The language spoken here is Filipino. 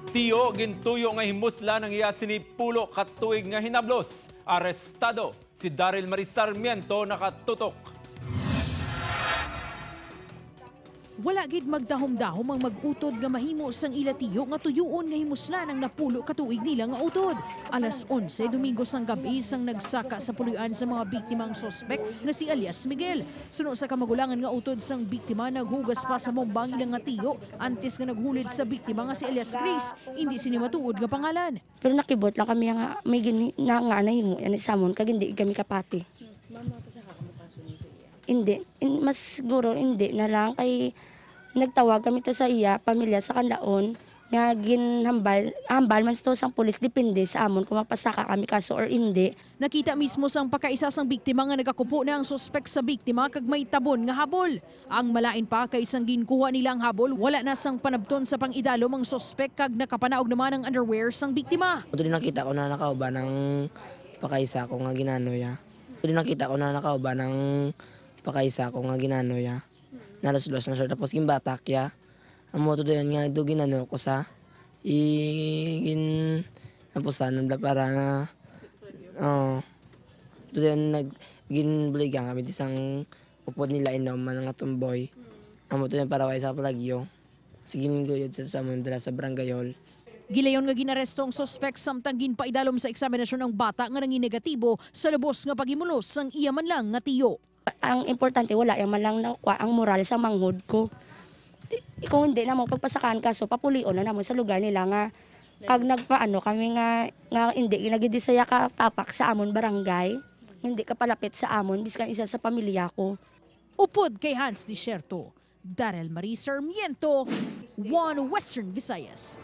Tiyo gintuyo nga himusla ng iya sinipulo katuig nga hinablos. Arestado si Daryl Marie Sarmiento nakatutok. Wala gid magdahom-dahom ang mag-utod nga mahimo sang ila tiyo nga tuyuon nga himusla ng napulo katuig nila nga utod. Alas 11 Domingo sang gabi sang nagsaka sa puloy-an sa mga biktimang sospek nga si alias Miguel. Suno sa kamagulangan nga utod sang biktima naghugas pa sa mombang ilang nga tiyo antes nga naghulid sa biktima nga si alias Grace. Hindi sini matuod nga pangalan. Pero nakibot lang kami nga may nga nahimo yan sa amon kag hindi kami kapati. Hindi, mas siguro hindi na lang kay nagtawag kami to sa iya, pamilya sa kanlaon, nga hambal man to sang pulis, depende sa amon kung mapasaka kami kaso or hindi. Nakita mismo sang pagkaisa sang biktima nga nagakupo na ang sospek sa biktima kag may tabon nga habol. Ang malain pa kay sang ginkuha nilang habol, wala na sang panabton sa pangidalom ang sospek kag nakapanaog naman ang underwear sang biktima. Ito din nakita ko na nakauba ng pakaisa ko nga ginanoya. Ito din nakita ko na nakauba ng pakaisa ko nga ginanoya. Nalos-los na siya. Tapos gimbatak ya. Ang moto doon nga do ginano ko sa napusanan da para na doon ginbuligan kami isang upod nila inom man nga tumboy. Ang moto doon para way sa palagyo. Sige guyod sa mundala sa Barangayol. Gilayon nga ginaresto ang sospek samtang ginpaidalom sa eksaminasyon ng bata nga nangin negatibo sa lubos nga pagimulos sang iya man lang nga tiyo. Ang importante wala yung man lang nakuha ang moral sa manghod ko. Kung hindi na mo pagpasakan kaso papulion na namo sa lugar nila nga kag nagpaano kami nga hindi ginagidisaya ka tapak sa amon barangay. Hindi ka palapit sa amon biskan isa sa pamilya ko. Upod kay Hans Desierto, Daryl Marie Sarmiento, One Western Visayas.